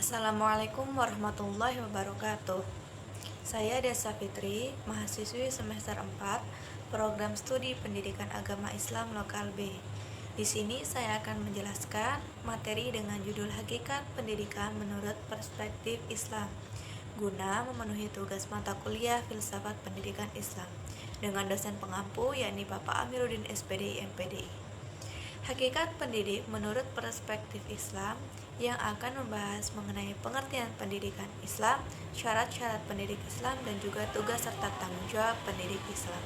Assalamualaikum warahmatullahi wabarakatuh. Saya Desa Fitri, mahasiswi semester 4, Program Studi Pendidikan Agama Islam Lokal B. Di sini saya akan menjelaskan materi dengan judul Hakikat Pendidikan Menurut Perspektif Islam, guna memenuhi tugas mata kuliah Filsafat Pendidikan Islam dengan dosen pengampu yakni Bapak Amiruddin SPDI MPDI. Hakikat pendidik menurut perspektif Islam yang akan membahas mengenai pengertian pendidikan Islam, syarat-syarat pendidik Islam, dan juga tugas serta tanggung jawab pendidik Islam.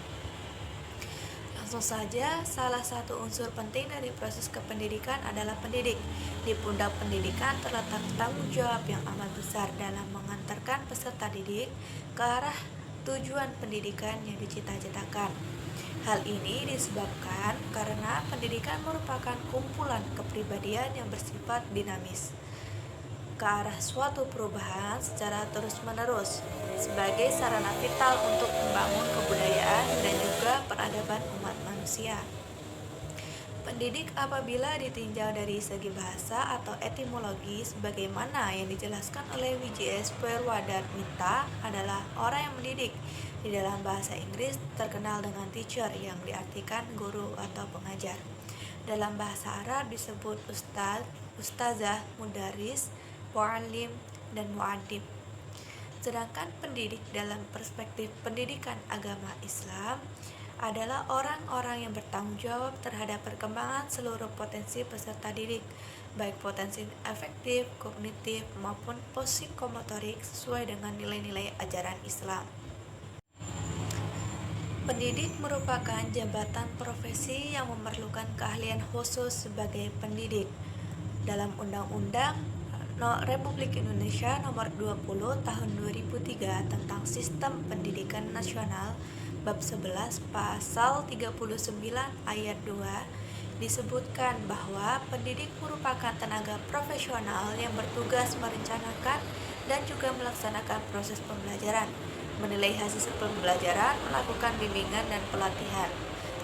Langsung saja, salah satu unsur penting dari proses kependidikan adalah pendidik. Di pundak pendidikan terletak tanggung jawab yang amat besar dalam mengantarkan peserta didik ke arah tujuan pendidikan yang dicita-citakan. Hal ini disebabkan karena pendidikan merupakan kumpulan kepribadian yang bersifat dinamis ke arah suatu perubahan secara terus-menerus sebagai sarana vital untuk membangun kebudayaan dan juga peradaban umat manusia. Pendidik apabila ditinjau dari segi bahasa atau etimologi sebagaimana yang dijelaskan oleh W.J.S. Purwadarmita adalah orang yang mendidik. Di dalam bahasa Inggris terkenal dengan teacher yang diartikan guru atau pengajar. Dalam bahasa Arab disebut ustadz, ustazah, mudaris, muallim, dan muaddib. Sedangkan pendidik dalam perspektif pendidikan agama Islam adalah orang-orang yang bertanggung jawab terhadap perkembangan seluruh potensi peserta didik, baik potensi afektif, kognitif, maupun psikomotorik sesuai dengan nilai-nilai ajaran Islam. Pendidik merupakan jabatan profesi yang memerlukan keahlian khusus sebagai pendidik. Dalam Undang-Undang Republik Indonesia Nomor 20 Tahun 2003 tentang Sistem Pendidikan Nasional Bab 11 Pasal 39 Ayat 2 disebutkan bahwa pendidik merupakan tenaga profesional yang bertugas merencanakan dan juga melaksanakan proses pembelajaran, menilai hasil pembelajaran, melakukan bimbingan dan pelatihan,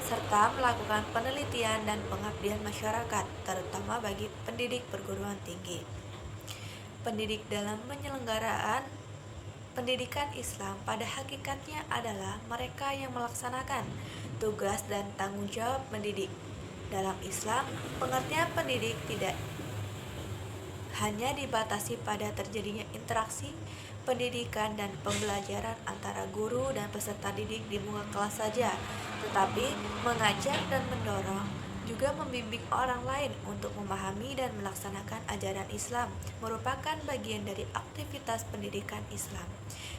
serta melakukan penelitian dan pengabdian masyarakat, terutama bagi pendidik perguruan tinggi. Pendidik dalam penyelenggaraan pendidikan Islam pada hakikatnya adalah mereka yang melaksanakan tugas dan tanggung jawab mendidik. Dalam Islam, pengertian pendidik tidak hanya dibatasi pada terjadinya interaksi pendidikan dan pembelajaran antara guru dan peserta didik di muka kelas saja, tetapi mengajak dan mendorong juga membimbing orang lain untuk memahami dan melaksanakan ajaran Islam merupakan bagian dari aktivitas pendidikan Islam.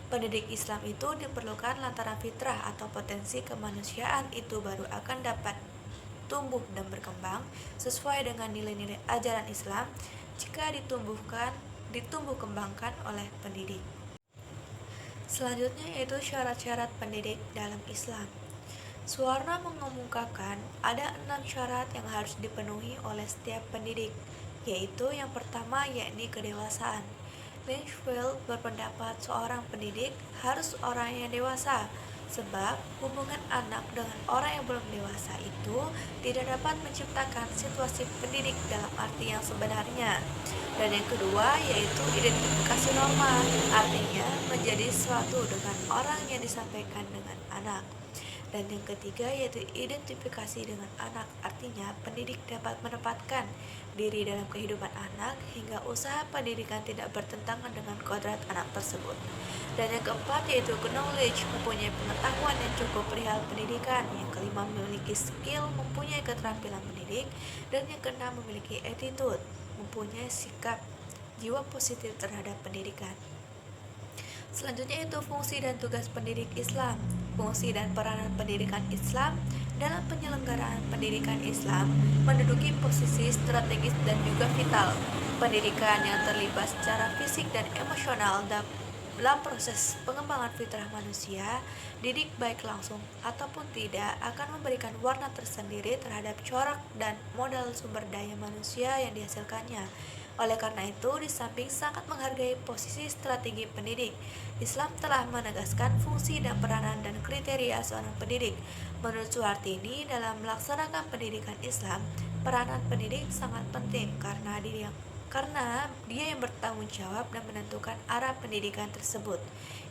Pendidik Islam itu diperlukan lantaran fitrah atau potensi kemanusiaan itu baru akan dapat tumbuh dan berkembang sesuai dengan nilai-nilai ajaran Islam jika ditumbuh kembangkan oleh pendidik. Selanjutnya yaitu syarat-syarat pendidik dalam Islam. Suwarna mengemukakan ada 6 syarat yang harus dipenuhi oleh setiap pendidik, yaitu yang pertama yakni kedewasaan. Lynchfield berpendapat seorang pendidik harus orang yang dewasa, sebab hubungan anak dengan orang yang belum dewasa itu tidak dapat menciptakan situasi pendidik dalam arti yang sebenarnya. Dan yang kedua yaitu identifikasi norma, artinya menjadi sesuatu dengan orang yang disampaikan dengan anak. Dan yang ketiga yaitu identifikasi dengan anak, artinya pendidik dapat menempatkan diri dalam kehidupan anak hingga usaha pendidikan tidak bertentangan dengan kodrat anak tersebut. Dan yang keempat yaitu knowledge, mempunyai pengetahuan yang cukup perihal pendidikan. Yang kelima memiliki skill, mempunyai keterampilan mendidik. Dan yang keenam memiliki attitude, mempunyai sikap jiwa positif terhadap pendidikan. Selanjutnya itu fungsi dan tugas pendidik Islam. Fungsi dan peranan pendidikan Islam dalam penyelenggaraan pendidikan Islam menduduki posisi strategis dan juga vital. Pendidikan yang terlibat secara fisik dan emosional dalam proses pengembangan fitrah manusia, didik baik langsung ataupun tidak akan memberikan warna tersendiri terhadap corak dan modal sumber daya manusia yang dihasilkannya. Oleh karena itu, di samping sangat menghargai posisi strategi pendidik, Islam telah menegaskan fungsi dan peranan dan kriteria seorang pendidik. Menurut Suhartini, dalam melaksanakan pendidikan Islam, peranan pendidik sangat penting karena karena dia yang bertanggung jawab dan menentukan arah pendidikan tersebut.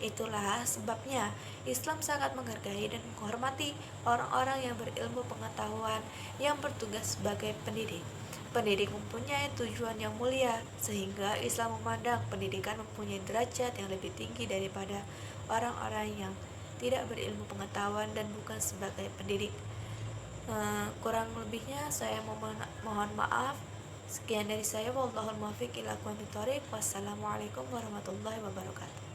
Itulah sebabnya Islam sangat menghargai dan menghormati orang-orang yang berilmu pengetahuan yang bertugas sebagai pendidik. Pendidik mempunyai tujuan yang mulia, sehingga Islam memandang pendidikan mempunyai derajat yang lebih tinggi daripada orang-orang yang tidak berilmu pengetahuan dan bukan sebagai pendidik. Kurang lebihnya saya mohon maaf. Sekian dari saya, wallahul muwaffiq ila aqwamit thoriq. Wassalamualaikum warahmatullahi wabarakatuh.